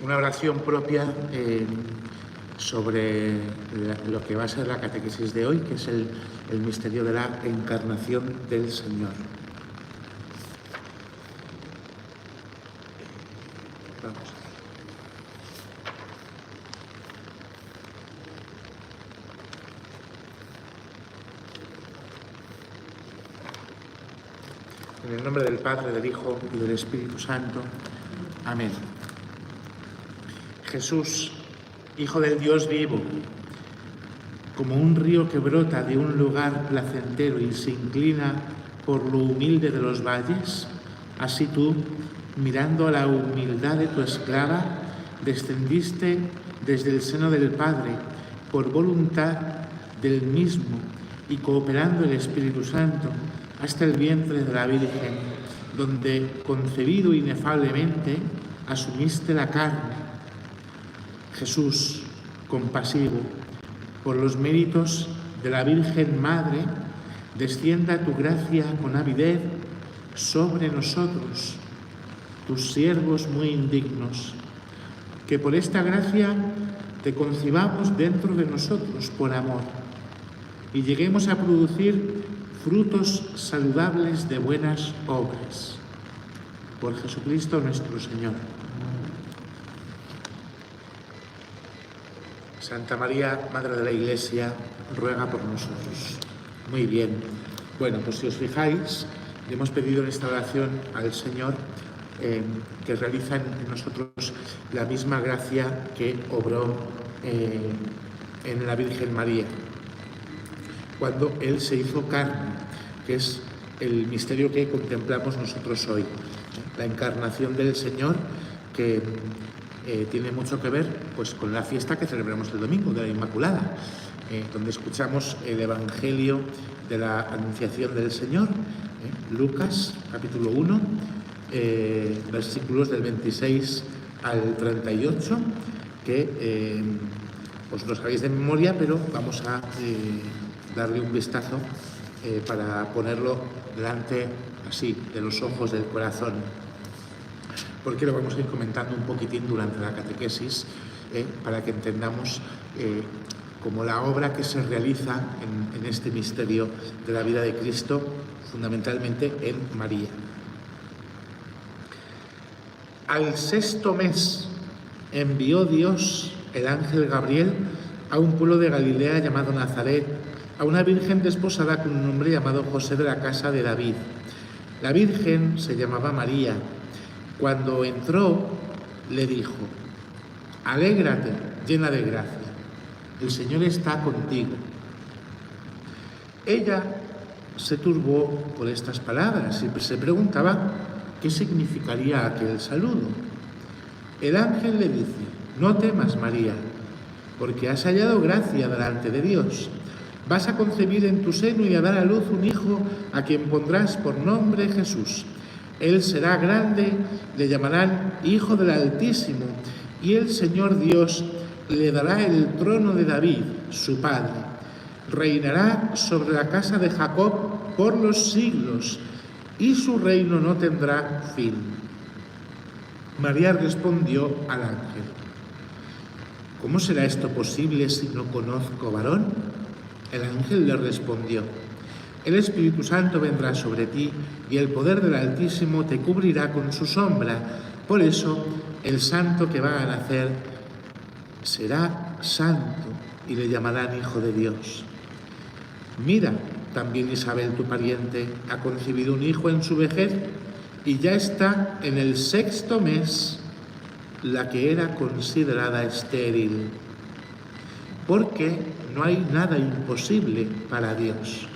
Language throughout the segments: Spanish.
una oración propia sobre lo que va a ser la catequesis de hoy, que es el misterio de la encarnación del Señor. Vamos. En el nombre del Padre, del Hijo y del Espíritu Santo. Amén. Jesús, Hijo del Dios vivo, como un río que brota de un lugar placentero y se inclina por lo humilde de los valles, así tú, mirando a la humildad de tu esclava, descendiste desde el seno del Padre por voluntad del mismo y cooperando el Espíritu Santo hasta el vientre de la Virgen, donde, concebido inefablemente, asumiste la carne. Jesús, compasivo, por los méritos de la Virgen Madre, descienda tu gracia con avidez sobre nosotros, tus siervos muy indignos, que por esta gracia te concibamos dentro de nosotros por amor y lleguemos a producir frutos saludables de buenas obras. Por Jesucristo nuestro Señor. Santa María, Madre de la Iglesia, ruega por nosotros. Muy bien. Bueno, pues si os fijáis, le hemos pedido en esta oración al Señor que realiza en nosotros la misma gracia que obró en la Virgen María, cuando Él se hizo carne, que es el misterio que contemplamos nosotros hoy. La encarnación del Señor, que tiene mucho que ver pues, con la fiesta que celebramos el domingo, de la Inmaculada, donde escuchamos el Evangelio de la Anunciación del Señor, Lucas, capítulo 1, versículos del 26 al 38, que os lo sabéis de memoria, pero vamos a darle un vistazo para ponerlo delante, así, de los ojos del corazón, porque lo vamos a ir comentando un poquitín durante la catequesis, para que entendamos como la obra que se realiza en este misterio de la vida de Cristo, fundamentalmente en María. Al 6º mes envió Dios el ángel Gabriel a un pueblo de Galilea llamado Nazaret, a una virgen desposada con un hombre llamado José de la casa de David. La virgen se llamaba María. Cuando entró, le dijo: «Alégrate, llena de gracia, el Señor está contigo». Ella se turbó por estas palabras y se preguntaba qué significaría aquel saludo. El ángel le dice: «No temas, María, porque has hallado gracia delante de Dios. Vas a concebir en tu seno y a dar a luz un hijo a quien pondrás por nombre Jesús. Él será grande, le llamarán Hijo del Altísimo, y el Señor Dios le dará el trono de David, su padre. Reinará sobre la casa de Jacob por los siglos, y su reino no tendrá fin». María respondió al ángel: «¿Cómo será esto posible si no conozco varón?». El ángel le respondió: «El Espíritu Santo vendrá sobre ti y el poder del Altísimo te cubrirá con su sombra. Por eso, el santo que va a nacer será santo y le llamarán Hijo de Dios. Mira, también Isabel, tu pariente, ha concebido un hijo en su vejez y ya está en el 6º mes, la que era considerada estéril, porque no hay nada imposible para Dios».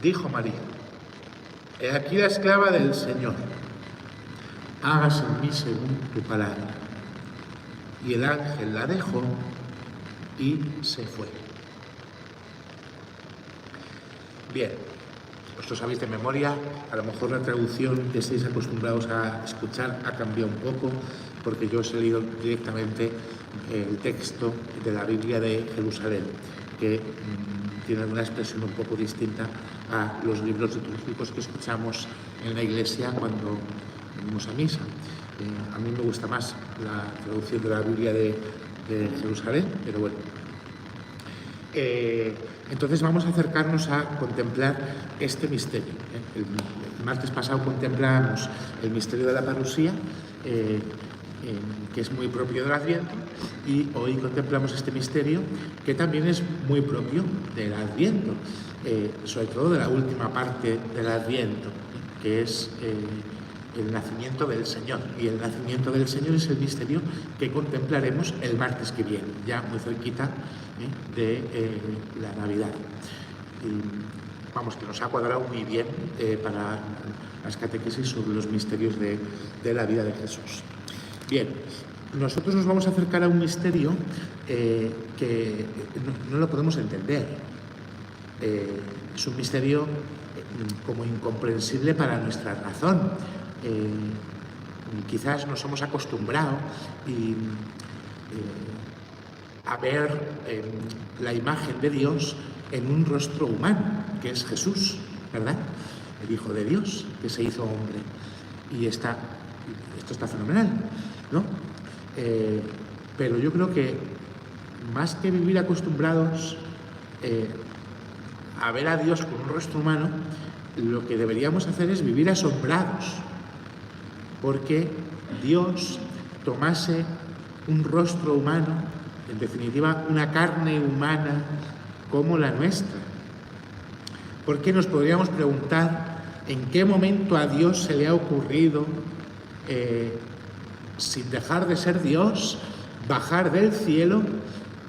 Dijo María: «He aquí la esclava del Señor, hágase en mí según tu palabra». Y el ángel la dejó y se fue. Bien, os lo sabéis de memoria, a lo mejor la traducción que estáis acostumbrados a escuchar ha cambiado un poco, porque yo os he leído directamente el texto de la Biblia de Jerusalén, que tiene alguna expresión un poco distinta a los libros litúrgicos que escuchamos en la iglesia cuando venimos a misa. A mí me gusta más la traducción de la Biblia de Jerusalén, pero bueno. Entonces vamos a acercarnos a contemplar este misterio. El martes pasado contemplamos el misterio de la parusía, que es muy propio del Adviento, y hoy contemplamos este misterio que también es muy propio del Adviento, sobre todo de la última parte del Adviento, que es el nacimiento del Señor. Y el nacimiento del Señor es el misterio que contemplaremos el martes que viene, ya muy cerquita de la Navidad. Y, vamos, que nos ha cuadrado muy bien para las catequesis sobre los misterios de la vida de Jesús. Bien, nosotros nos vamos a acercar a un misterio que no lo podemos entender. Es un misterio como incomprensible para nuestra razón. Quizás nos hemos acostumbrado a ver la imagen de Dios en un rostro humano, que es Jesús, ¿verdad? El Hijo de Dios, que se hizo hombre. Y esto está fenomenal, ¿no? Pero yo creo que más que vivir acostumbrados a ver a Dios con un rostro humano, lo que deberíamos hacer es vivir asombrados, porque Dios tomase un rostro humano, en definitiva, una carne humana como la nuestra. Porque nos podríamos preguntar en qué momento a Dios se le ha ocurrido, sin dejar de ser Dios, bajar del cielo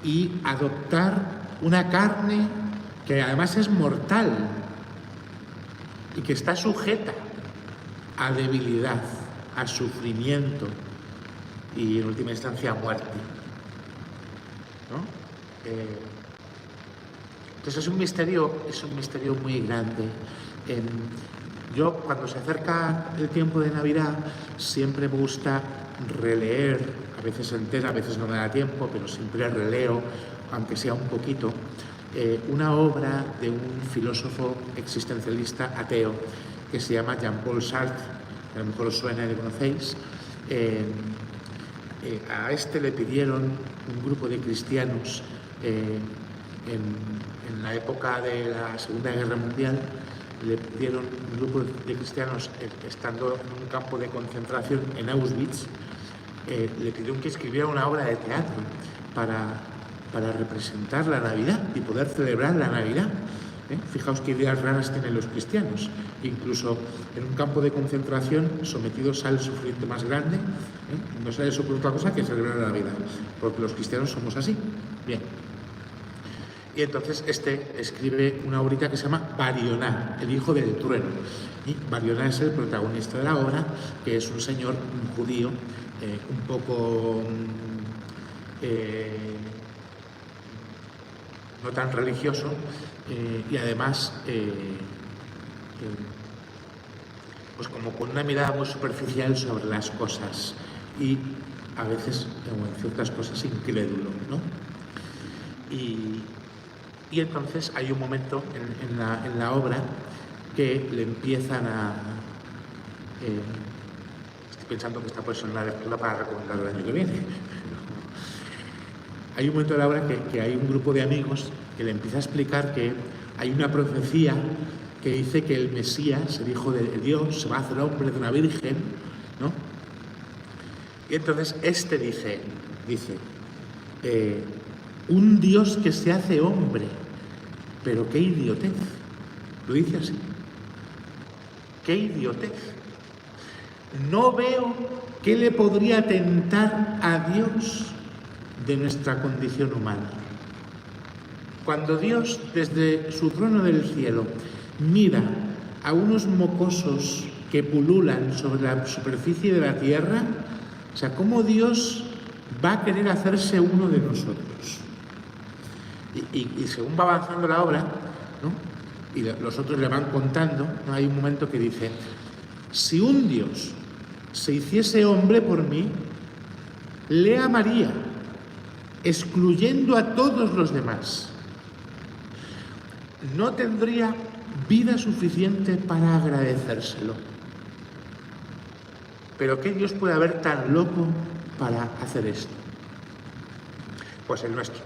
y adoptar una carne que además es mortal y que está sujeta a debilidad, a sufrimiento y en última instancia a muerte, ¿no? Entonces es un misterio muy grande. Yo cuando se acerca el tiempo de Navidad siempre me gusta releer, a veces entera, a veces no me da tiempo, pero siempre releo, aunque sea un poquito, una obra de un filósofo existencialista ateo que se llama Jean-Paul Sartre, que a lo mejor os suena y le conocéis. A este le pidieron un grupo de cristianos en la época de la Segunda Guerra Mundial, le pidieron un grupo de cristianos estando en un campo de concentración en Auschwitz, le pidieron que escribiera una obra de teatro para representar la Navidad y poder celebrar la Navidad. Fijaos qué ideas raras tienen los cristianos, incluso en un campo de concentración sometidos al sufrimiento más grande, no se les ocurre otra cosa que celebrar la Navidad, porque los cristianos somos así. Bien. Y entonces escribe una obrita que se llama Barioná, el hijo del trueno. Y Barioná es el protagonista de la obra, que es un señor, un judío, un poco no tan religioso, y además pues como con una mirada muy superficial sobre las cosas y a veces en ciertas cosas incrédulo, ¿no? Y entonces hay un momento en la obra que le empiezan a... estoy pensando que esta puede ser una lectura para recomendar el año que viene. Hay un momento de la obra que hay un grupo de amigos que le empieza a explicar que hay una profecía que dice que el Mesías, el Hijo de Dios, se va a hacer hombre de una virgen, ¿no? Y entonces dice, un Dios que se hace hombre, pero qué idiotez. Lo dice así. Qué idiotez. No veo qué le podría tentar a Dios de nuestra condición humana. Cuando Dios, desde su trono del cielo, mira a unos mocosos que pululan sobre la superficie de la tierra, o sea, ¿cómo Dios va a querer hacerse uno de nosotros? Y según va avanzando la obra, ¿no? Y los otros le van contando, ¿no? Hay un momento que dice, si un Dios se hiciese hombre por mí, le amaría, excluyendo a todos los demás. No tendría vida suficiente para agradecérselo. Pero ¿qué Dios puede haber tan loco para hacer esto? Pues el nuestro.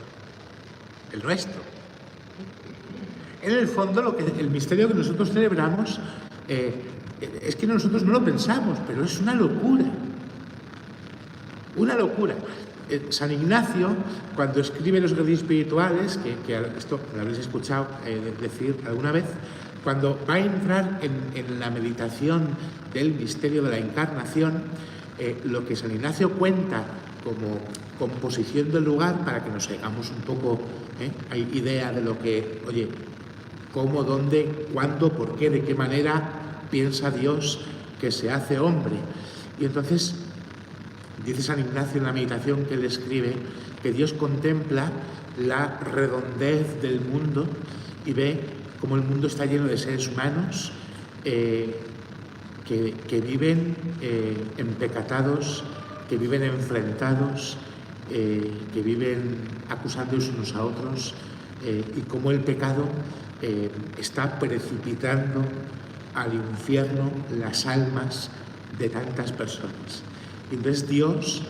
El nuestro. En el fondo, el misterio que nosotros celebramos es que nosotros no lo pensamos, pero es una locura. Una locura. San Ignacio, cuando escribe los Guerrillas Espirituales, que esto lo habréis escuchado decir alguna vez, cuando va a entrar en la meditación del misterio de la Encarnación, lo que San Ignacio cuenta como composición del lugar, para que nos hagamos un poco hay idea de lo que, oye, cómo, dónde, cuándo, por qué, de qué manera piensa Dios que se hace hombre. Y entonces dice San Ignacio en la meditación que él escribe que Dios contempla la redondez del mundo y ve cómo el mundo está lleno de seres humanos que viven empecatados, que viven enfrentados, que viven acusándose unos a otros, y cómo el pecado está precipitando al infierno las almas de tantas personas. Y entonces Dios,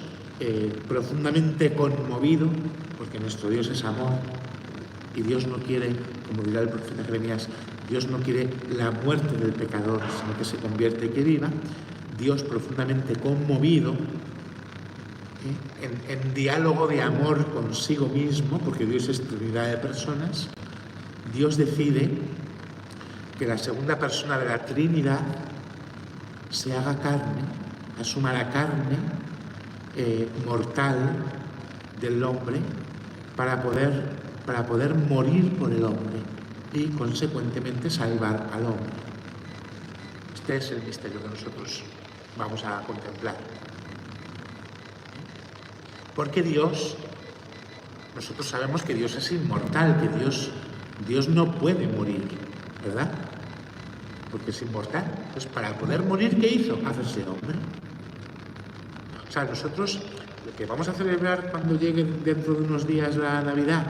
profundamente conmovido, porque nuestro Dios es amor, y Dios no quiere, como dirá el profeta Jeremías, Dios no quiere la muerte del pecador, sino que se convierte y que viva. Dios, profundamente conmovido, en diálogo de amor consigo mismo, porque Dios es Trinidad de personas, Dios decide que la segunda persona de la Trinidad se haga carne, asuma la carne mortal del hombre para poder morir por el hombre y, consecuentemente, salvar al hombre. Este es el misterio que nosotros vamos a contemplar. Porque nosotros sabemos que Dios es inmortal, que Dios no puede morir, ¿verdad? Porque es inmortal. Pues para poder morir, ¿qué hizo? Hacerse hombre. O sea, nosotros lo que vamos a celebrar cuando llegue dentro de unos días la Navidad,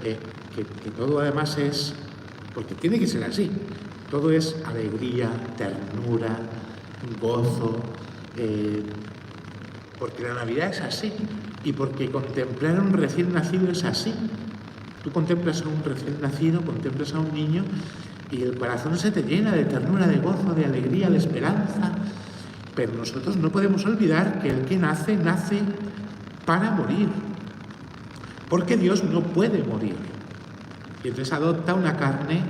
que todo además es, porque tiene que ser así, todo es alegría, ternura, gozo, porque la Navidad es así, y porque contemplar a un recién nacido es así. Tú contemplas a un recién nacido, contemplas a un niño, y el corazón se te llena de ternura, de gozo, de alegría, de esperanza. Pero nosotros no podemos olvidar que el que nace, nace para morir. Porque Dios no puede morir. Y entonces adopta una carne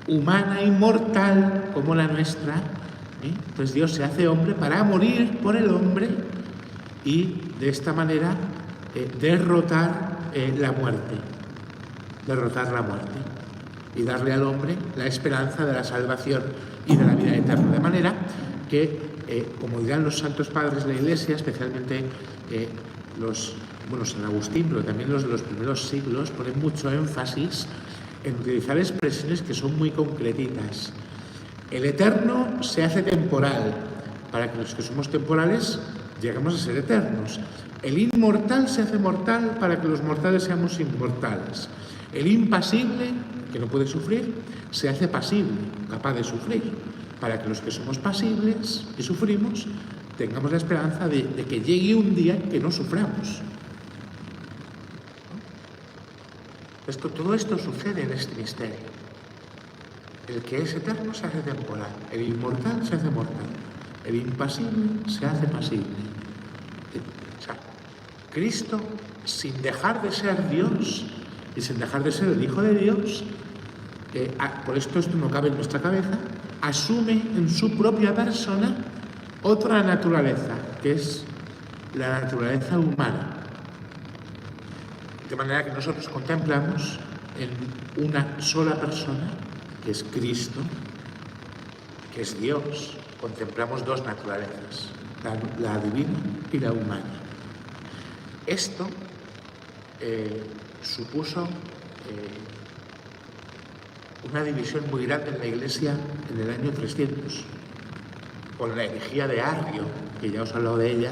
humana y mortal como la nuestra. Entonces Dios se hace hombre para morir por el hombre y de esta manera derrotar la muerte. Derrotar la muerte. Y darle al hombre la esperanza de la salvación y de la vida eterna. De manera que, como dirán los santos padres de la Iglesia, especialmente San Agustín, pero también los de los primeros siglos, ponen mucho énfasis en utilizar expresiones que son muy concretitas. El eterno se hace temporal, para que los que somos temporales lleguemos a ser eternos. El inmortal se hace mortal para que los mortales seamos inmortales. El impasible, que no puede sufrir, se hace pasible, capaz de sufrir, para que los que somos pasibles y sufrimos tengamos la esperanza de que llegue un día en que no suframos. Todo esto sucede en este misterio. El que es eterno se hace temporal, el inmortal se hace mortal, el impasible se hace pasible. O sea, Cristo, sin dejar de ser Dios y sin dejar de ser el Hijo de Dios, por esto no cabe en nuestra cabeza, asume en su propia persona otra naturaleza, que es la naturaleza humana. De manera que nosotros contemplamos en una sola persona, que es Cristo, que es Dios, contemplamos dos naturalezas, la divina y la humana. Esto supuso una división muy grande en la Iglesia en el año 300, con la herejía de Arrio, que ya os he hablado de ella,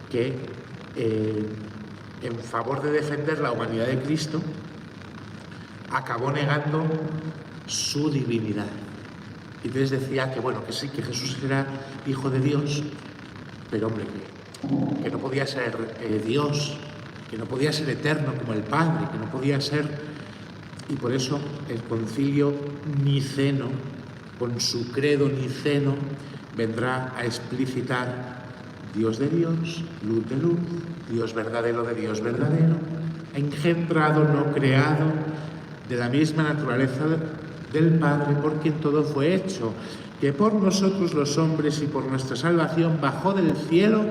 que en favor de defender la humanidad de Cristo, acabó negando su divinidad. Y entonces decía que, bueno, que sí, que Jesús era hijo de Dios, pero hombre, que no podía ser Dios, que no podía ser eterno como el Padre, que no podía ser... Y por eso el concilio niceno, con su credo niceno, vendrá a explicitar Dios de Dios, luz de luz, Dios verdadero de Dios verdadero, engendrado, no creado, de la misma naturaleza del Padre, por quien todo fue hecho, que por nosotros los hombres y por nuestra salvación bajó del cielo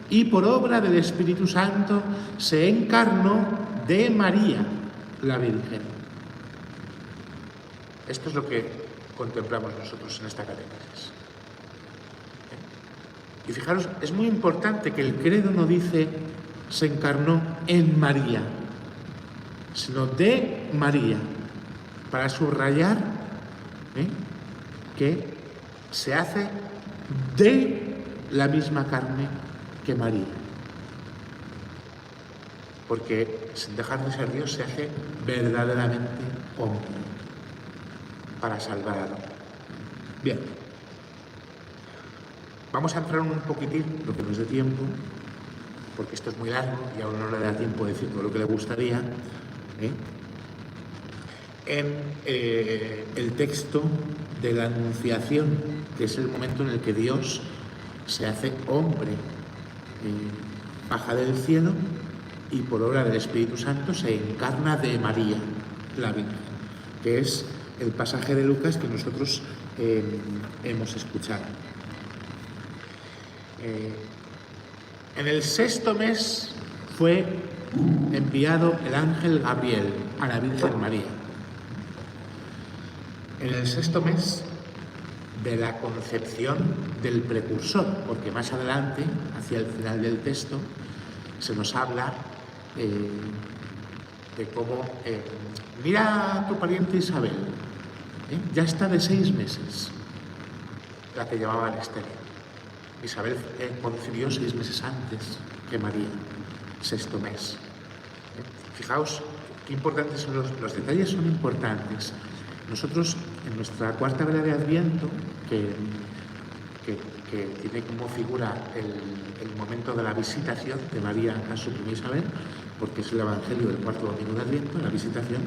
y por obra del Espíritu Santo se encarnó de María, la Virgen. Esto es lo que contemplamos nosotros en esta catequesis. Y fijaros, es muy importante que el credo no dice se encarnó en María, sino de María, para subrayar que se hace de la misma carne que María. Porque sin dejar de ser Dios se hace verdaderamente hombre para salvar al hombre. Bien. Vamos a entrar un poquitín, lo que nos dé tiempo, porque esto es muy largo y a uno no le da tiempo de decir todo lo que le gustaría, en el texto de la Anunciación, que es el momento en el que Dios se hace hombre, baja del cielo y por obra del Espíritu Santo se encarna de María, la Virgen, que es el pasaje de Lucas que nosotros hemos escuchado. En el 6º mes fue enviado el ángel Gabriel a la Virgen María. En el 6º mes de la concepción del precursor, porque más adelante, hacia el final del texto, se nos habla de cómo mira a tu pariente Isabel, ya está de 6 meses, la que llamaban estéril. Isabel concibió 6 meses antes que María, 6º mes. Fijaos qué importantes son los detalles, son importantes. Nosotros, en nuestra cuarta vela de Adviento, que tiene como figura el momento de la visitación de María a su prima Isabel, porque es el Evangelio del cuarto domingo de Adviento, la visitación,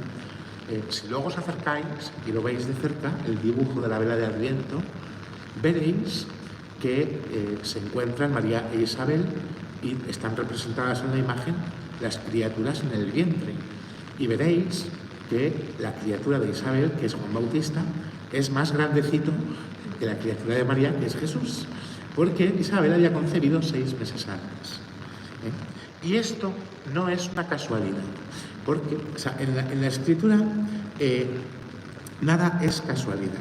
si luego os acercáis y lo veis de cerca, el dibujo de la vela de Adviento, veréis que se encuentran María e Isabel y están representadas en la imagen las criaturas en el vientre. Y veréis que la criatura de Isabel, que es Juan Bautista, es más grandecito que la criatura de María, que es Jesús, porque Isabel había concebido 6 meses antes. Y esto no es una casualidad, porque en la Escritura nada es casualidad.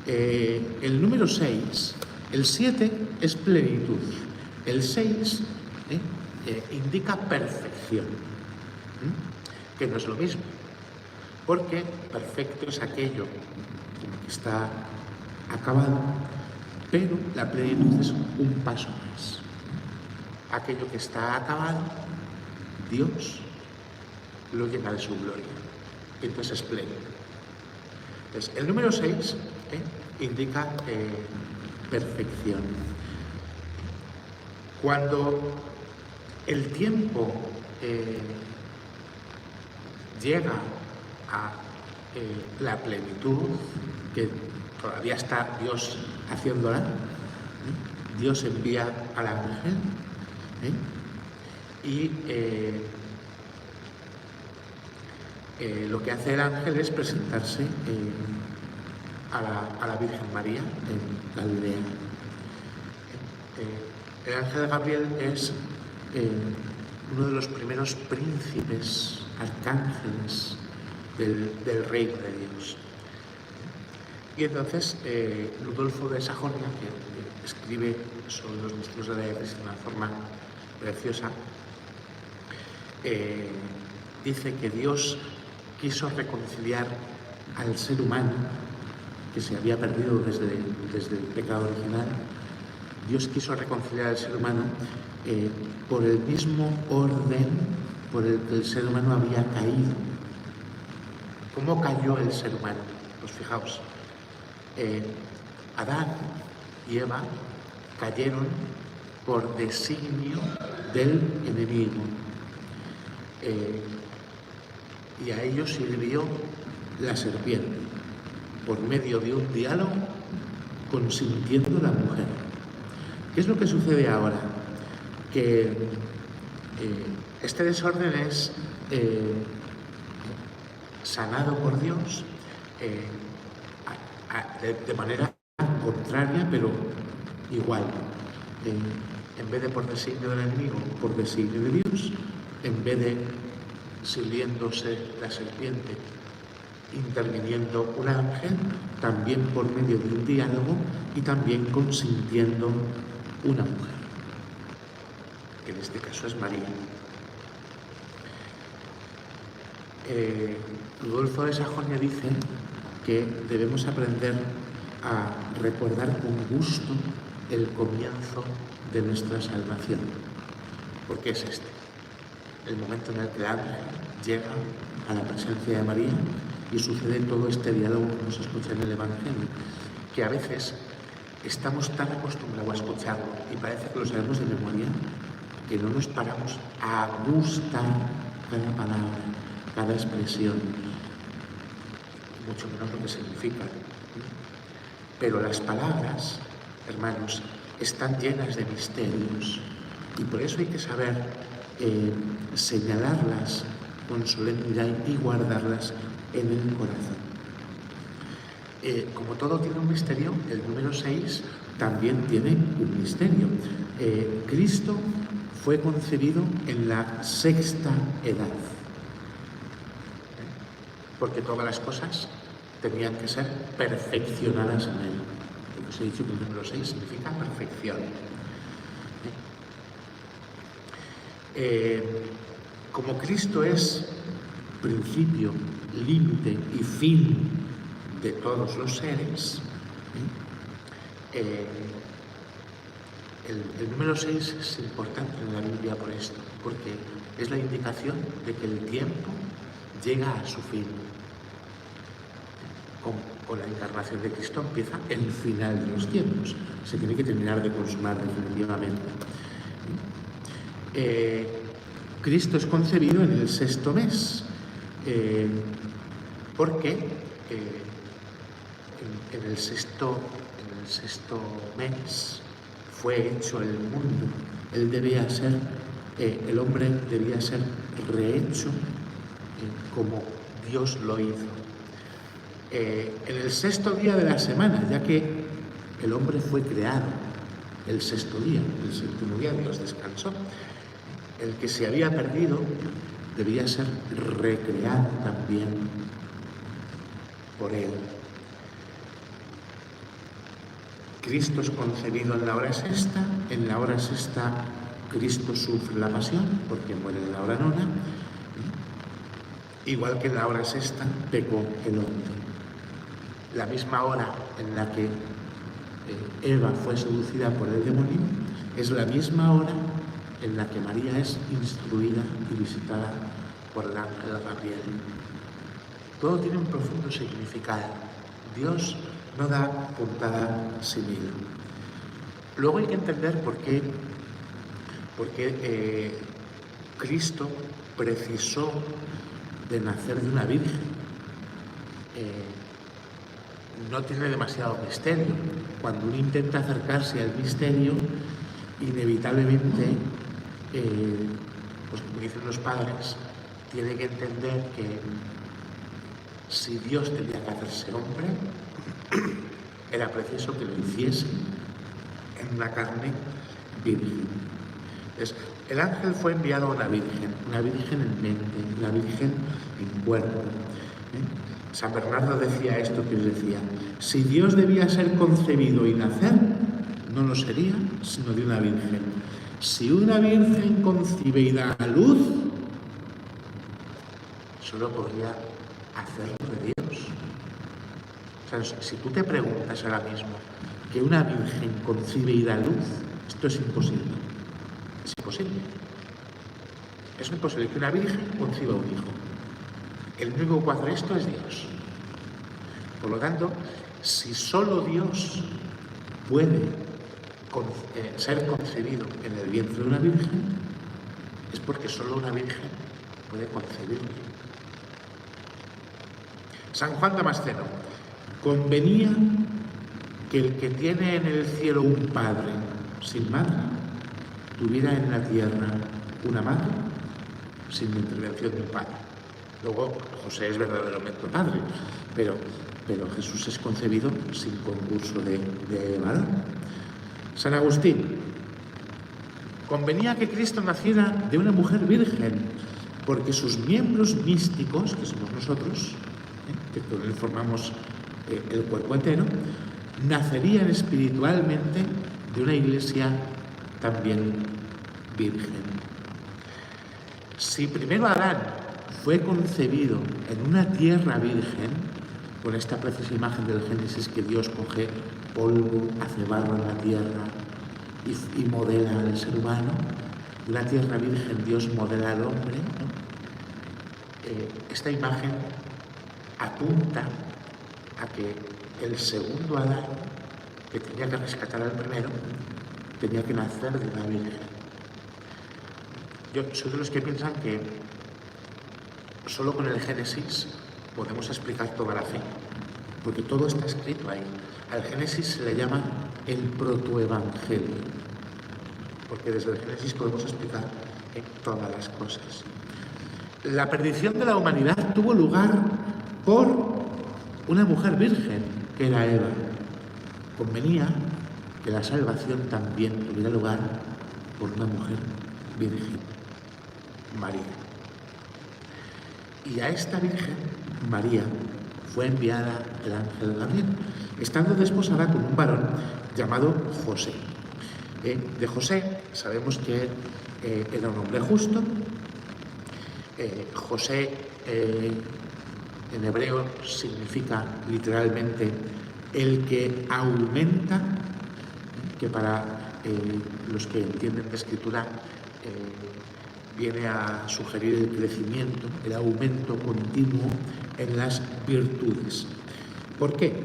El número 6, el 7 es plenitud, el 6 indica perfección, que no es lo mismo, porque perfecto es aquello que está acabado, pero la plenitud es un paso más. Aquello que está acabado, Dios lo llena de su gloria, entonces es pleno. Entonces, el número 6 indica perfección. Cuando el tiempo llega a la plenitud, que todavía está Dios haciéndola, Dios envía al ángel y lo que hace el ángel es presentarse a la Virgen María en Galilea. El ángel Gabriel es uno de los primeros príncipes, arcángeles del reino de Dios. Y entonces Ludolfo de Sajonia, que escribe sobre los misterios de la Iglesia de una forma preciosa, dice que Dios quiso reconciliar al ser humano, que se había perdido desde el pecado original. Dios quiso reconciliar al ser humano por el mismo orden por el que el ser humano había caído. ¿Cómo cayó el ser humano? Pues fijaos, Adán y Eva cayeron por designio del enemigo. Y a ellos sirvió la serpiente, por medio de un diálogo, consintiendo la mujer. ¿Qué es lo que sucede ahora? Que este desorden es sanado por Dios de manera contraria, pero igual. En vez de por designio del enemigo, por designio de Dios, en vez de sirviéndose la serpiente, interviniendo un ángel, también por medio de un diálogo y también consintiendo una mujer, que en este caso es María. Rudolfo de Sajonia dice que debemos aprender a recordar con gusto el comienzo de nuestra salvación, porque es este, el momento en el que el ángel llega a la presencia de María y sucede todo este diálogo que nos escucha en el Evangelio, que a veces estamos tan acostumbrados a escucharlo y parece que lo sabemos de memoria, que no nos paramos a gustar cada palabra, cada expresión, mucho menos lo que significa. Pero las palabras, hermanos, están llenas de misterios y por eso hay que saber señalarlas con solemnidad y guardarlas en el corazón. Como todo tiene un misterio, el número 6 también tiene un misterio. Cristo fue concebido en la sexta edad, porque todas las cosas tenían que ser perfeccionadas en él. Os he dicho que el número 6 significa perfección. Como Cristo es principio, límite y fin de todos los seres, el número 6 es importante en la Biblia por esto, porque es la indicación de que el tiempo llega a su fin. Con la encarnación de Cristo empieza el final de los tiempos. Se tiene que terminar de consumar definitivamente. Cristo es concebido en el sexto mes, porque en el sexto mes fue hecho el mundo. El hombre debía ser rehecho como Dios lo hizo. En el sexto día de la semana, ya que el hombre fue creado el sexto día, el séptimo día Dios descansó. El que se había perdido debía ser recreado también por él. Cristo es concebido en la hora sexta. En la hora sexta Cristo sufre la pasión porque muere en la hora nona. Igual que en la hora sexta pecó el hombre. La misma hora en la que Eva fue seducida por el demonio es la misma hora en la que María es instruida y visitada por el ángel Gabriel. Todo tiene un profundo significado. Dios no da puntada sin hilo. Luego hay que entender por qué Cristo precisó de nacer de una virgen. No tiene demasiado misterio. Cuando uno intenta acercarse al misterio, inevitablemente, pues como dicen los padres, tiene que entender que si Dios tenía que hacerse hombre, era preciso que lo hiciese en una carne virgen. Entonces, el ángel fue enviado a una virgen en mente, una virgen en cuerpo. San Bernardo decía esto que os decía: si Dios debía ser concebido y nacer, no lo sería sino de una virgen. Si una virgen concibe y da a luz, solo podría hacerlo de Dios. O sea, si tú te preguntas ahora mismo que una virgen concibe y da luz, esto es imposible. Es imposible. Es imposible que una virgen conciba un hijo. El único que puede hacer esto es Dios. Por lo tanto, Si solo Dios puede ser concebido en el vientre de una virgen, es porque solo una virgen puede concebirlo. San Juan Damasceno: convenía que el que tiene en el cielo un padre sin madre tuviera en la tierra una madre sin la intervención de un padre. Luego, José es verdaderamente padre, pero Jesús es concebido sin concurso de varón. San Agustín: convenía que Cristo naciera de una mujer virgen, porque sus miembros místicos, que somos nosotros, que con él formamos el cuerpo entero, nacerían espiritualmente de una iglesia también virgen. Si primero Adán fue concebido en una tierra virgen, con esta preciosa imagen del Génesis, que Dios coge polvo, hace barro en la tierra y modela al ser humano, de una tierra virgen Dios modela al hombre, ¿no? Esta imagen apunta a que el segundo Adán, que tenía que rescatar al primero, tenía que nacer de una virgen. Yo soy de los que piensan que solo con el Génesis podemos explicar toda la fe, porque todo está escrito ahí. Al Génesis se le llama el protoevangelio, porque desde el Génesis podemos explicar todas las cosas. La perdición de la humanidad tuvo lugar por una mujer virgen, que era Eva. Convenía que la salvación también tuviera lugar por una mujer virgen, María. Y a esta Virgen, María, fue enviada el ángel Gabriel, estando desposada con un varón llamado José. De José sabemos que era un hombre justo. José en hebreo significa literalmente el que aumenta, que para los que entienden de escritura viene a sugerir el crecimiento, el aumento continuo en las virtudes. ¿Por qué?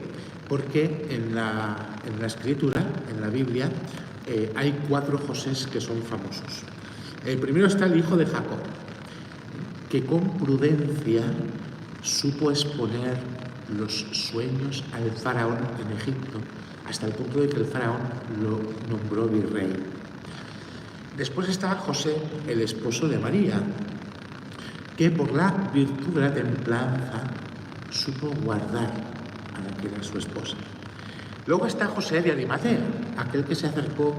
Porque en la escritura, en la Biblia, hay 4 Josés que son famosos. El primero está el hijo de Jacob, que con prudencia supo exponer los sueños al faraón en Egipto, hasta el punto de que el faraón lo nombró virrey. Después está José, el esposo de María, que por la virtud de la templanza supo guardar a la que era su esposa. Luego está José de Arimatea, aquel que se acercó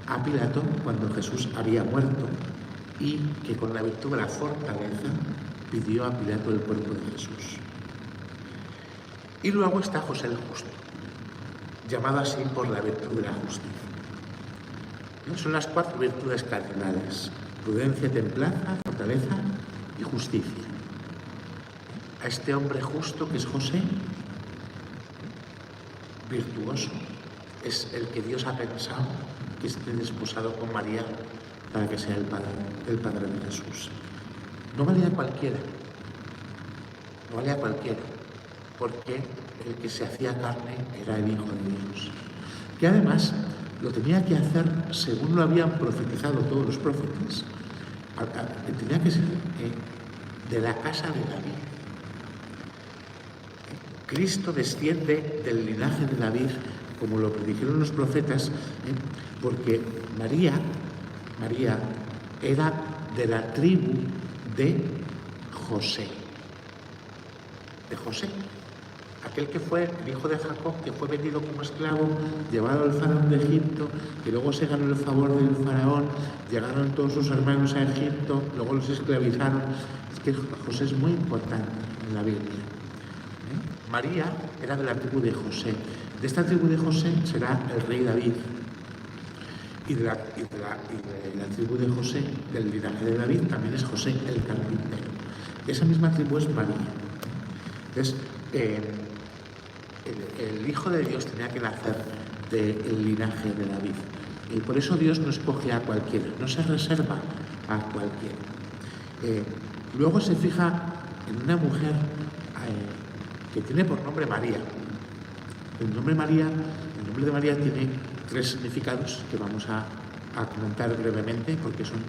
a Pilato cuando Jesús había muerto y que con la virtud de la fortaleza pidió a Pilato el cuerpo de Jesús. Y luego está José el Justo, llamado así por la virtud de la justicia. Son las 4 virtudes cardinales: prudencia, templanza, fortaleza y justicia. A este hombre justo que es José, virtuoso, es el que Dios ha pensado que esté desposado con María para que sea el padre de Jesús. No valía cualquiera, porque el que se hacía carne era el Hijo de Dios, que además lo tenía que hacer según lo habían profetizado todos los profetas. Tenía que ser de la casa de David. Cristo desciende del linaje de David, como lo predijeron los profetas, porque María era de la tribu de José. Aquel que fue el hijo de Jacob, que fue vendido como esclavo, llevado al faraón de Egipto, que luego se ganó el favor del faraón, llegaron todos sus hermanos a Egipto, luego los esclavizaron. Es que José es muy importante en la Biblia. María era de la tribu de José. De esta tribu de José será el rey David. Y de la tribu de José, del linaje de David, también es José el carpintero. Y esa misma tribu es María. Entonces, el Hijo de Dios tenía que nacer del linaje de David. Y por eso Dios no escoge a cualquiera, no se reserva a cualquiera. Luego se fija en una mujer que tiene por nombre María. El nombre de María tiene 3 significados que vamos a comentar brevemente porque son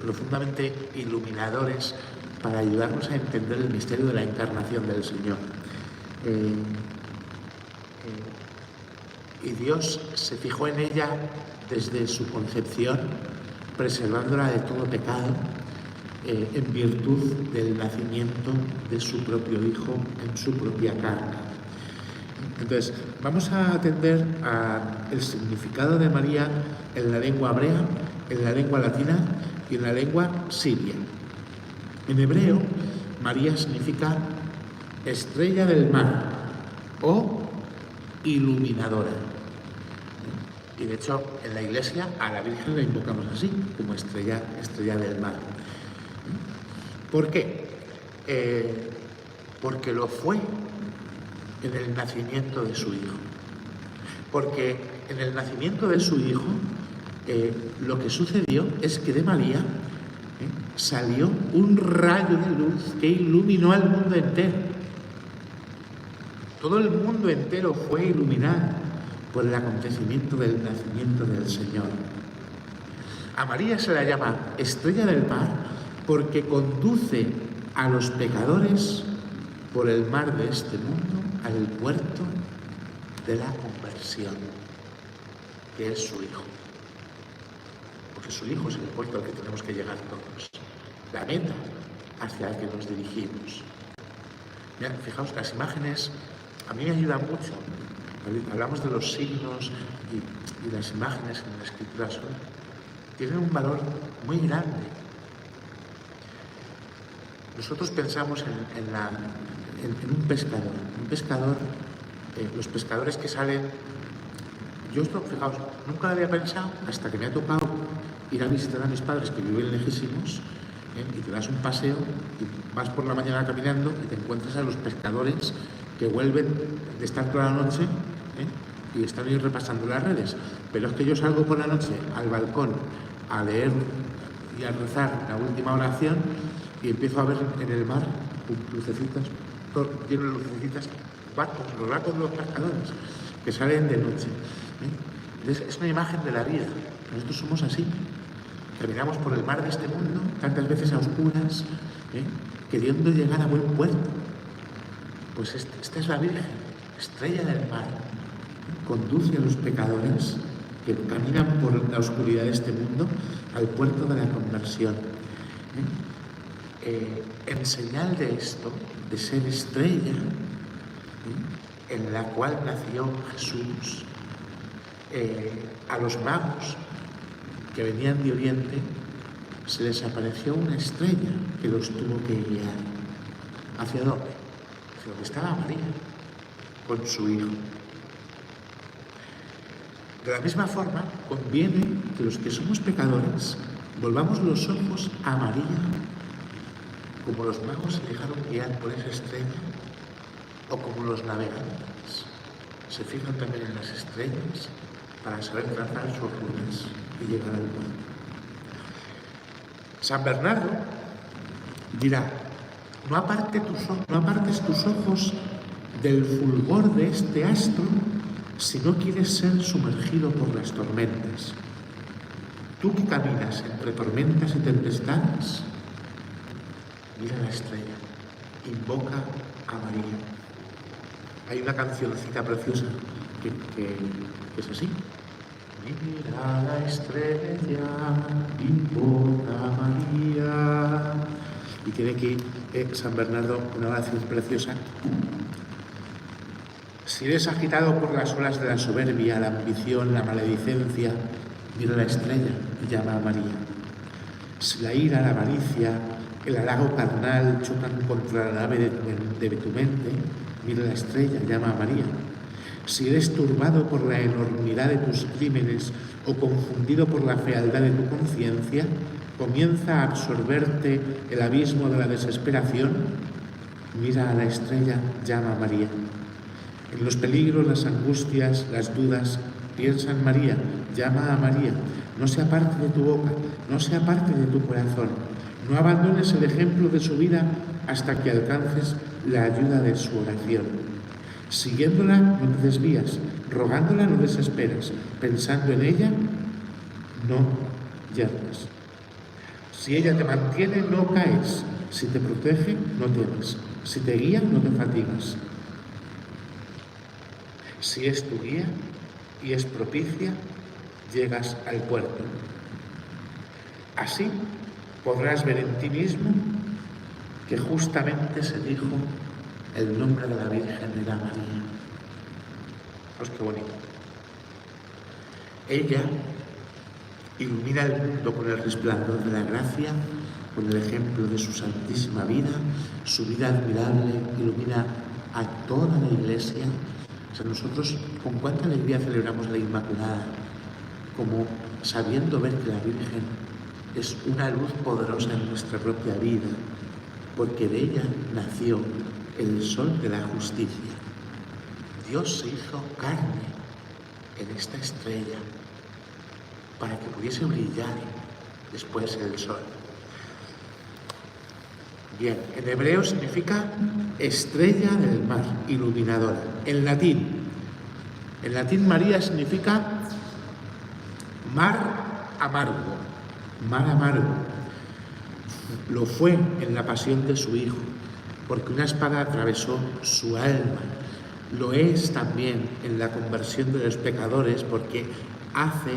profundamente iluminadores para ayudarnos a entender el misterio de la encarnación del Señor. Y Dios se fijó en ella desde su concepción, preservándola de todo pecado, en virtud del nacimiento de su propio Hijo en su propia carne. Entonces, vamos a atender al significado de María en la lengua hebrea, en la lengua latina y en la lengua siria. En hebreo, María significa estrella del mar o iluminadora. Y de hecho, en la Iglesia a la Virgen la invocamos así, como estrella del mar. ¿Por qué? Porque lo fue en el nacimiento de su Hijo. Porque en el nacimiento de su Hijo, lo que sucedió es que de María salió un rayo de luz que iluminó al mundo entero. Todo el mundo entero fue iluminado por el acontecimiento del nacimiento del Señor. A María se la llama estrella del mar porque conduce a los pecadores por el mar de este mundo al puerto de la conversión, que es su Hijo. Porque su Hijo es el puerto al que tenemos que llegar todos, la meta hacia la que nos dirigimos. Mirad, fijaos, las imágenes a mí me ayudan mucho. Hablamos de los signos y las imágenes en la Escritura tienen un valor muy grande. Nosotros pensamos en un pescador. Un pescador, los pescadores que salen... Yo esto, fijaos, nunca lo había pensado hasta que me ha tocado ir a visitar a mis padres que viven lejísimos, y te das un paseo y vas por la mañana caminando y te encuentras a los pescadores que vuelven de estar toda la noche y están ahí repasando las redes. Pero es que yo salgo por la noche al balcón a leer y a rezar la última oración y empiezo a ver en el mar lucecitas, lleno de lucecitas, barcos, los barcos de los pescadores que salen de noche. Es una imagen de la vida. Nosotros somos así. Caminamos por el mar de este mundo, tantas veces a oscuras, queriendo llegar a buen puerto. Pues esta es la Virgen, estrella del mar. Conduce a los pecadores que caminan por la oscuridad de este mundo al puerto de la conversión. En señal de esto, de ser estrella, en la cual nació Jesús, a los magos que venían de Oriente se les apareció una estrella que los tuvo que guiar. ¿Hacia dónde? Hacia donde estaba María, con su Hijo. De la misma forma, conviene que los que somos pecadores volvamos los ojos a María, como los magos se dejaron guiar por esa estrella, o como los navegantes se fijan también en las estrellas para saber trazar sus rutas y llegar al puerto. San Bernardo dirá: no apartes tus ojos del fulgor de este astro si no quieres ser sumergido por las tormentas. Tú que caminas entre tormentas y tempestades, mira la estrella, invoca a María. Hay una cancioncita preciosa que es así. Mira la estrella, invoca a María. Y tiene aquí San Bernardo una oración preciosa. Si eres agitado por las olas de la soberbia, la ambición, la maledicencia, mira la estrella y llama a María. Si la ira, la avaricia, el halago carnal chocan contra la nave de tu mente, mira la estrella y llama a María. Si eres turbado por la enormidad de tus crímenes o confundido por la fealdad de tu conciencia, comienza a absorberte el abismo de la desesperación, mira a la estrella, llama a María. En los peligros, las angustias, las dudas, piensa en María, llama a María. No se aparte de tu boca, no se aparte de tu corazón. No abandones el ejemplo de su vida hasta que alcances la ayuda de su oración. Siguiéndola no te desvías, rogándola no desesperas, pensando en ella no yerras. Si ella te mantiene, no caes. Si te protege, no temes. Si te guía, no te fatigas. Si es tu guía y es propicia, llegas al puerto. Así podrás ver en ti mismo que justamente se dijo el nombre de la Virgen era María. Pues qué bonito. Ella ilumina el mundo con el resplandor de la gracia, con el ejemplo de su santísima vida. Su vida admirable ilumina a toda la Iglesia. O sea, nosotros con cuánta alegría celebramos la Inmaculada, como sabiendo ver que la Virgen es una luz poderosa en nuestra propia vida, porque de ella nació el sol de la justicia. Dios se hizo carne en esta estrella para que pudiese brillar después el sol. Bien, en hebreo significa estrella del mar, iluminadora. En latín María significa mar amargo, mar amargo. Lo fue en la pasión de su Hijo, porque una espada atravesó su alma. Lo es también en la conversión de los pecadores, porque hace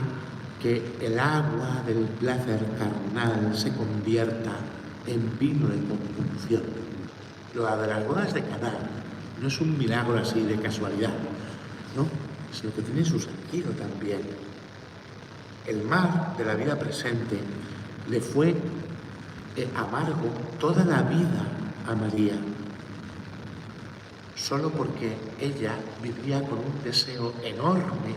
que el agua del placer carnal se convierta en vino de compunción. Lo de las bodas de Caná no es un milagro así de casualidad, ¿no? Sino que tiene su sentido también. El mar de la vida presente le fue amargo toda la vida a María, solo porque ella vivía con un deseo enorme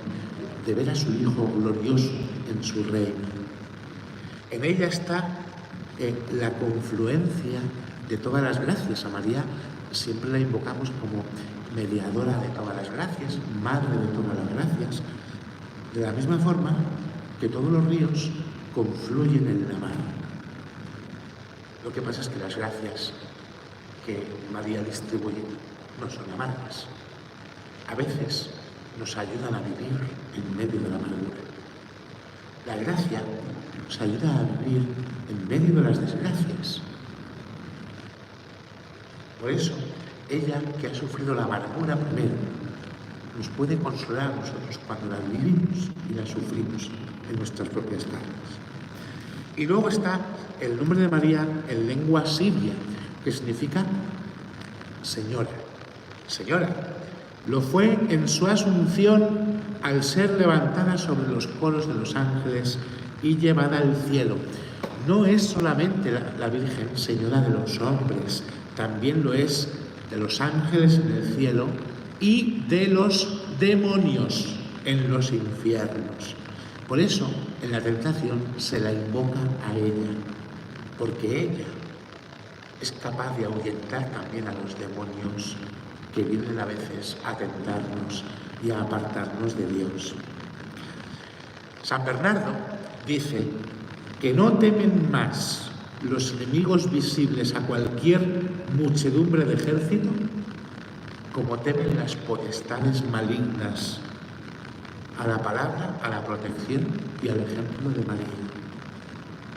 de ver a su Hijo glorioso en su reino. En ella está la confluencia de todas las gracias. A María siempre la invocamos como mediadora de todas las gracias, madre de todas las gracias, de la misma forma que todos los ríos confluyen en la mar. Lo que pasa es que las gracias que María distribuye no son amargas. A veces nos ayudan a vivir en medio de la amargura. La gracia nos ayuda a vivir en medio de las desgracias. Por eso, ella, que ha sufrido la amargura primero, nos puede consolar a nosotros cuando la vivimos y la sufrimos en nuestras propias carnes. Y luego está el nombre de María en lengua siria, que significa señora. Señora. Lo fue en su asunción al ser levantada sobre los coros de los ángeles y llevada al cielo. No es solamente la Virgen Señora de los hombres, también lo es de los ángeles en el cielo y de los demonios en los infiernos. Por eso, en la tentación se la invoca a ella, porque ella es capaz de ahuyentar también a los demonios que vienen a veces a tentarnos y a apartarnos de Dios. San Bernardo dice que no temen más los enemigos visibles a cualquier muchedumbre de ejército como temen las potestades malignas a la palabra, a la protección y al ejemplo de María.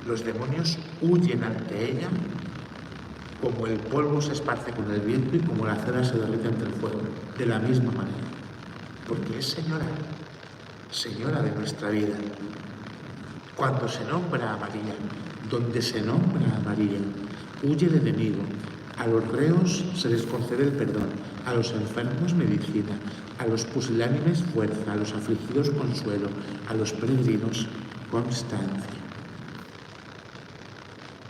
Los demonios huyen ante ella como el polvo se esparce con el viento y como la cera se derrite ante el fuego, de la misma manera, porque es señora de nuestra vida. Cuando se nombra a María, donde se nombra a María, huye el enemigo, a los reos se les concede el perdón, a los enfermos medicina, a los pusilánimes fuerza, a los afligidos consuelo, a los peregrinos constancia.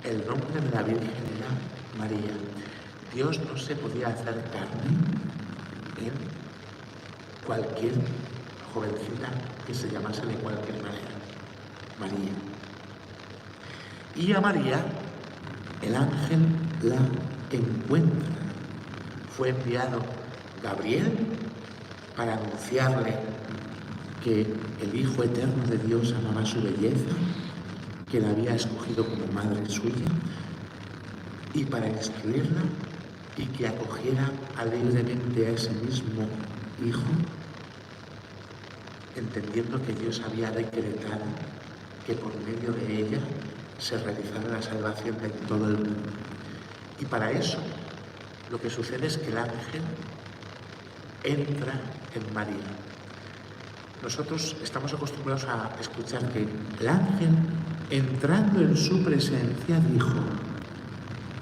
El nombre de la Virgen era María. Dios no se podía hacer carne en cualquier jovencita que se llamase de cualquier manera. María. Y a María el ángel la encuentra. Fue enviado Gabriel para anunciarle que el Hijo Eterno de Dios amaba su belleza, que la había escogido como madre suya, y para instruirla y que acogiera alegremente a ese mismo hijo, entendiendo que Dios había decretado que por medio de ella se realizara la salvación de todo el mundo. Y para eso lo que sucede es que el ángel entra en María. Nosotros estamos acostumbrados a escuchar que el ángel, entrando en su presencia, dijo,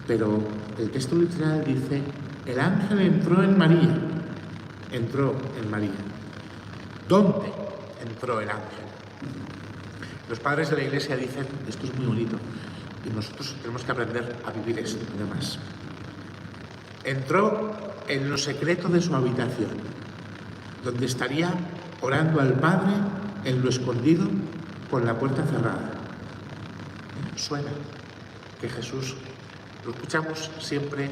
pero el texto literal dice, el ángel entró en María. Entró en María. ¿Dónde entró el ángel? Los padres de la Iglesia dicen, esto es muy bonito, y nosotros tenemos que aprender a vivir esto, además. Entró en lo secreto de su habitación, donde estaría orando al Padre en lo escondido con la puerta cerrada. Suena que Jesús lo escuchamos siempre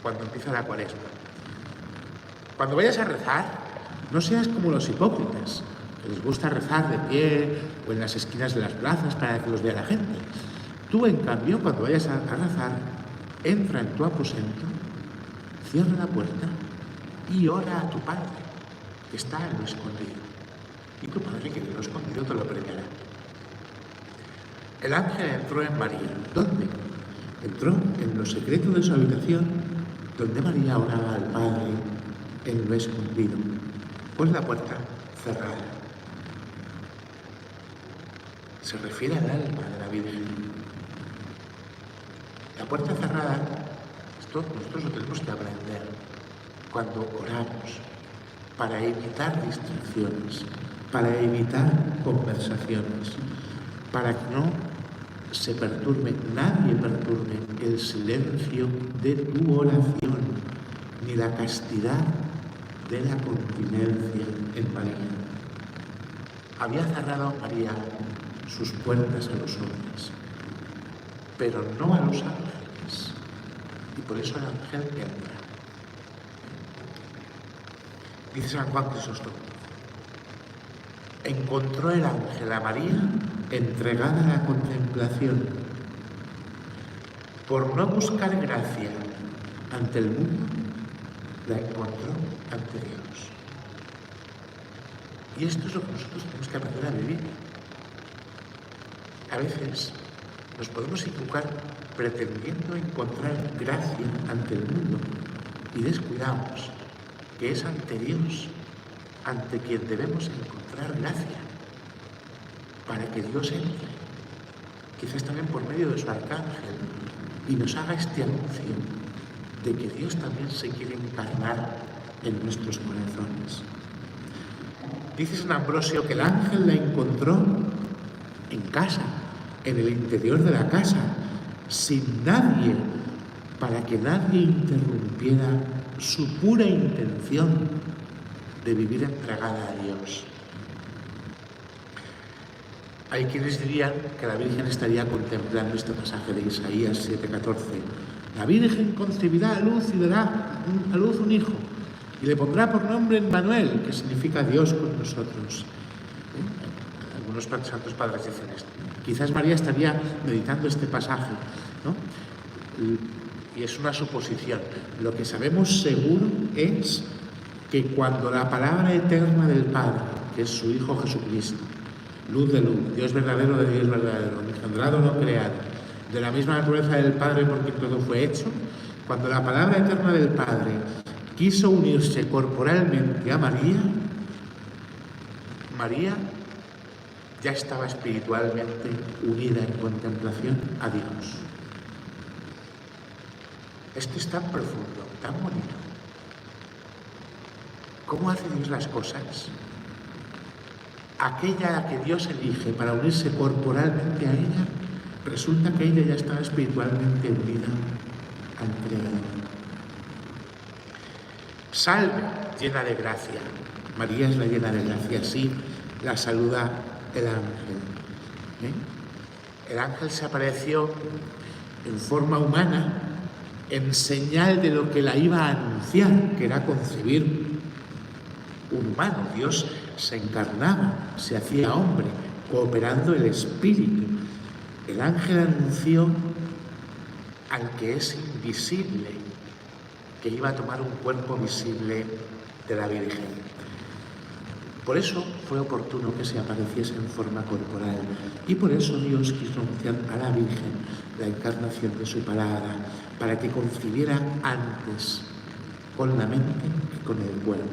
cuando empieza la Cuaresma. Cuando vayas a rezar, no seas como los hipócritas, que les gusta rezar de pie o en las esquinas de las plazas para que los vea la gente. Tú, en cambio, cuando vayas a rezar, entra en tu aposento, cierra la puerta y ora a tu Padre, que está en lo escondido. Y tu Padre, que en lo escondido te lo premiará. El ángel entró en María. ¿Dónde? Entró en lo secreto de su habitación, donde María oraba al Padre en lo escondido, con la puerta cerrada. Se refiere al alma de la Virgen. La puerta cerrada, esto nosotros lo tenemos que aprender cuando oramos, para evitar distracciones, para evitar conversaciones, para que no se perturbe, nadie perturbe el silencio de tu oración, ni la castidad de la continencia en María. Había cerrado María sus puertas a los hombres, pero no a los ángeles, y por eso el ángel entra. Dice San Juan Crisóstomo, encontró el ángel a María entregada a la contemplación. Por no buscar gracia ante el mundo, la encontró ante Dios. Y esto es lo que nosotros tenemos que aprender a vivir. A veces nos podemos equivocar pretendiendo encontrar gracia ante el mundo y descuidamos que es ante Dios ante quien debemos encontrar gracia, para que Dios entre, quizás también por medio de su arcángel, y nos haga este anuncio de que Dios también se quiere encarnar en nuestros corazones. Dice San Ambrosio que el ángel la encontró en casa, en el interior de la casa, sin nadie, para que nadie interrumpiera su pura intención de vivir entregada a Dios. Hay quienes dirían que la Virgen estaría contemplando este pasaje de Isaías 7:14. La Virgen concebirá a luz y dará a luz un hijo, y le pondrá por nombre Emmanuel, que significa Dios con nosotros. Algunos santos padres dicen esto. Quizás María estaría meditando este pasaje, ¿no? Y es una suposición. Lo que sabemos seguro es que cuando la palabra eterna del Padre, que es su Hijo Jesucristo, luz de luz, Dios verdadero de Dios verdadero, engendrado no creado, de la misma naturaleza del Padre porque todo fue hecho, cuando la palabra eterna del Padre quiso unirse corporalmente a María, María ya estaba espiritualmente unida en contemplación a Dios. Esto es tan profundo, tan bonito. ¿Cómo hace Dios las cosas? Aquella a la que Dios elige para unirse corporalmente a ella, resulta que ella ya está espiritualmente unida ante Él. Salve, llena de gracia. María es la llena de gracia, así la saluda el ángel. El ángel se apareció en forma humana, en señal de lo que la iba a anunciar, que era concebir un humano. Dios se encarnaba, se hacía hombre, cooperando el Espíritu. El ángel anunció al que es invisible, que iba a tomar un cuerpo visible de la Virgen. Por eso fue oportuno que se apareciese en forma corporal y por eso Dios quiso anunciar a la Virgen la encarnación de su palabra, para que concibiera antes con la mente que con el cuerpo.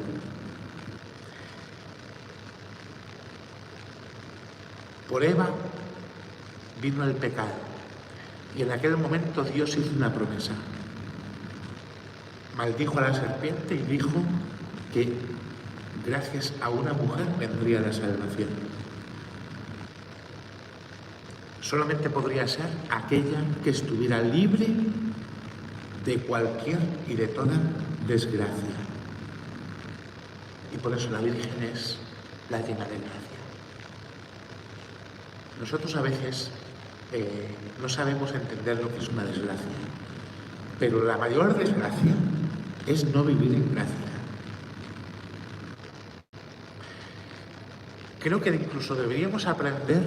Por Eva vino el pecado y en aquel momento Dios hizo una promesa. Maldijo a la serpiente y dijo que gracias a una mujer vendría la salvación. Solamente podría ser aquella que estuviera libre de cualquier y de toda desgracia. Y por eso la Virgen es la llena de gracia. Nosotros a veces no sabemos entender lo que es una desgracia, pero la mayor desgracia es no vivir en gracia. Creo que incluso deberíamos aprender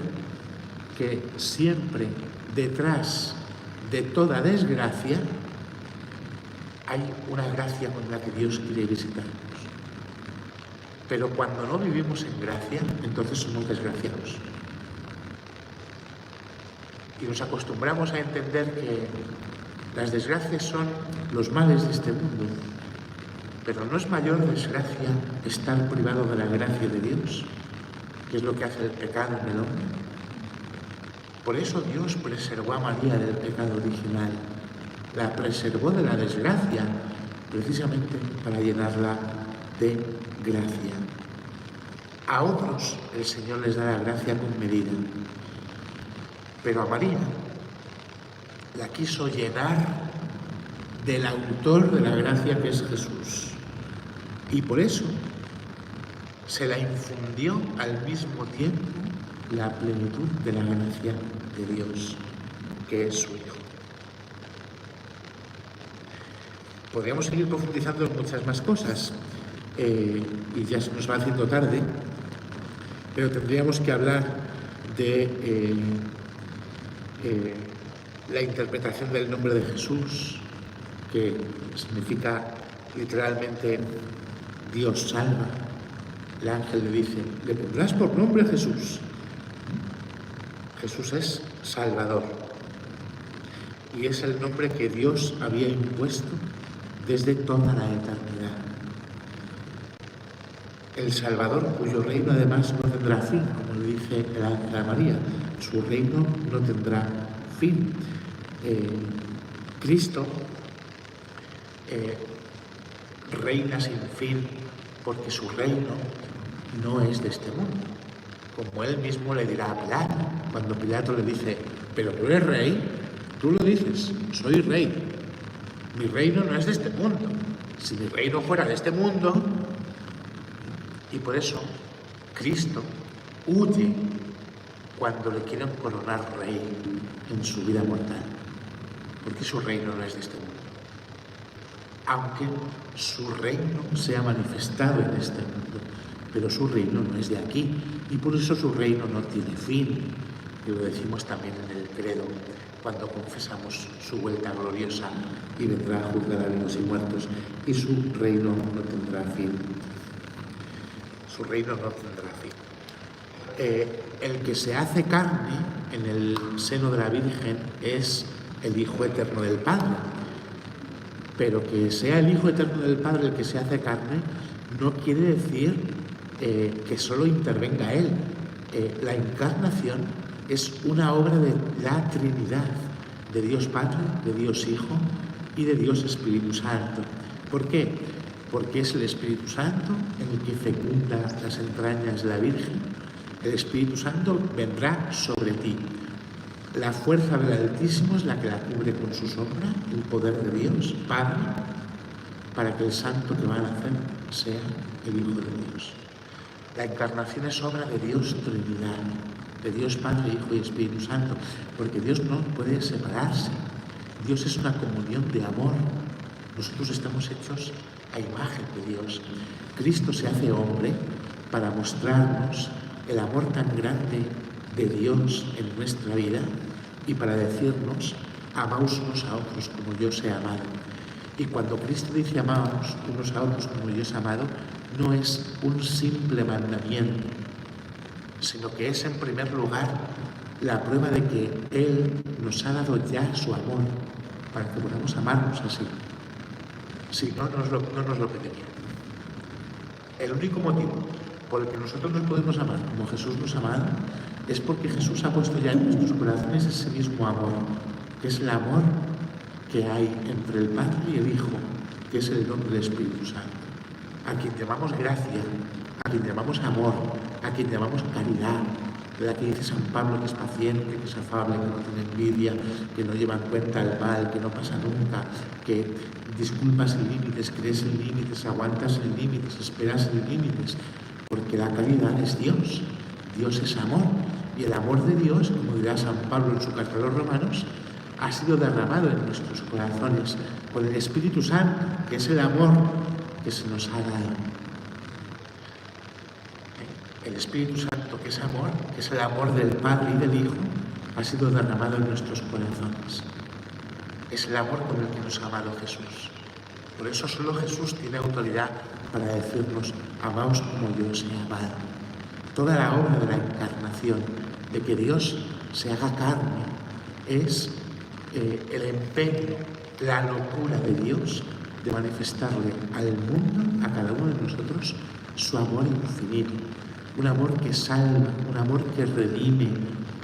que siempre detrás de toda desgracia hay una gracia con la que Dios quiere visitarnos. Pero cuando no vivimos en gracia, entonces somos desgraciados. Y nos acostumbramos a entender que las desgracias son los males de este mundo. Pero ¿no es mayor desgracia estar privado de la gracia de Dios? Que es lo que hace el pecado en el hombre. Por eso Dios preservó a María del pecado original, la preservó de la desgracia, precisamente para llenarla de gracia. A otros el Señor les da la gracia con medida, pero a María la quiso llenar del autor de la gracia, que es Jesús. Y por eso se la infundió al mismo tiempo la plenitud de la gracia de Dios, que es su Hijo. Podríamos seguir profundizando en muchas más cosas, y ya se nos va haciendo tarde, pero tendríamos que hablar de la interpretación del nombre de Jesús, que significa literalmente Dios salva. El ángel le dice, le pondrás por nombre Jesús. Jesús es Salvador. Y es el nombre que Dios había impuesto desde toda la eternidad. El Salvador, cuyo reino además no tendrá fin, como le dice el ángel a María. Su reino no tendrá fin. Cristo reina sin fin, porque su reino no es de este mundo. Como él mismo le dirá a Pilato, cuando Pilato le dice, pero tú eres rey, tú lo dices, soy rey. Mi reino no es de este mundo. Si mi reino fuera de este mundo, y por eso Cristo huye cuando le quieren coronar rey en su vida mortal, porque su reino no es de este mundo. Aunque su reino sea manifestado en este mundo, pero su reino no es de aquí, y por eso su reino no tiene fin, y lo decimos también en el credo, cuando confesamos su vuelta gloriosa y vendrá a juzgar a vivos y muertos, y su reino no tendrá fin. Su reino no tendrá fin. El que se hace carne en el seno de la Virgen es el Hijo Eterno del Padre. Pero que sea el Hijo Eterno del Padre el que se hace carne no quiere decir que solo intervenga Él. La encarnación es una obra de la Trinidad, de Dios Padre, de Dios Hijo y de Dios Espíritu Santo. ¿Por qué? Porque es el Espíritu Santo el que fecunda las entrañas de la Virgen. El Espíritu Santo vendrá sobre ti. La fuerza del Altísimo es la que la cubre con su sombra, el poder de Dios, Padre, para que el santo que va a nacer sea el Hijo de Dios. La encarnación es obra de Dios Trinidad, de Dios Padre, Hijo y Espíritu Santo, porque Dios no puede separarse. Dios es una comunión de amor. Nosotros estamos hechos a imagen de Dios. Cristo se hace hombre para mostrarnos el amor tan grande de Dios en nuestra vida y para decirnos, amaos unos a otros como yo os he amado. Y cuando Cristo dice amaos unos a otros como yo os he amado, no es un simple mandamiento, sino que es en primer lugar la prueba de que Él nos ha dado ya su amor para que podamos amarnos así. Si no nos lo pediría. El único motivo por el que nosotros nos podemos amar como Jesús nos ha amado es porque Jesús ha puesto ya en nuestros corazones ese mismo amor, que es el amor que hay entre el Padre y el Hijo, que es el don del Espíritu Santo, a quien llamamos gracia, a quien llamamos amor, a quien llamamos caridad, de la que dice San Pablo que es paciente, que es afable, que no tiene envidia, que no lleva en cuenta el mal, que no pasa nunca, que disculpas sin límites, crees sin límites, aguantas sin límites, esperas sin límites, porque la caridad es Dios, Dios es amor, y el amor de Dios, como dirá San Pablo en su carta a los Romanos, ha sido derramado en nuestros corazones por el Espíritu Santo, que es el amor que se nos ha dado. El Espíritu Santo, que es amor, que es el amor del Padre y del Hijo, ha sido derramado en nuestros corazones. Es el amor con el que nos ha amado Jesús. Por eso solo Jesús tiene autoridad para decirnos, amaos como yo os he amado. Toda la obra de la encarnación, de que Dios se haga carne, es el empeño, la locura de Dios de manifestarle al mundo, a cada uno de nosotros, su amor infinito. Un amor que salva, un amor que redime,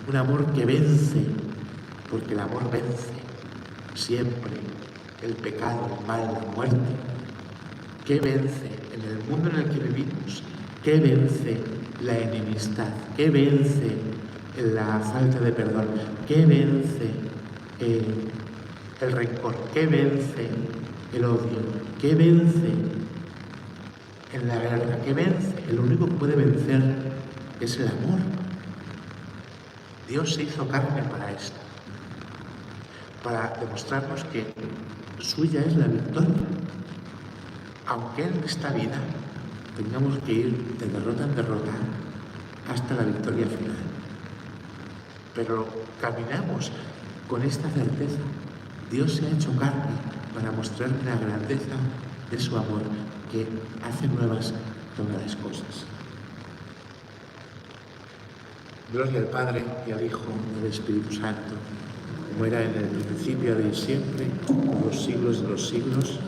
un amor que vence, porque el amor vence siempre el pecado, el mal, la muerte. ¿Qué vence en el mundo en el que vivimos? ¿Qué vence la enemistad? ¿Qué vence la falta de perdón? ¿Qué vence el rencor? ¿Qué vence el odio? ¿Qué vence en la guerra? ¿Qué vence? El único que puede vencer es el amor. Dios se hizo carne para esto, para demostrarnos que suya es la victoria. Aunque en esta vida tengamos que ir de derrota en derrota hasta la victoria final. Pero caminamos con esta certeza. Dios se ha hecho carne para mostrar la grandeza de su amor, que hace nuevas todas las cosas. Gloria al Padre y al Hijo y al Espíritu Santo, como era en el principio, ahora y siempre, por los siglos de los siglos.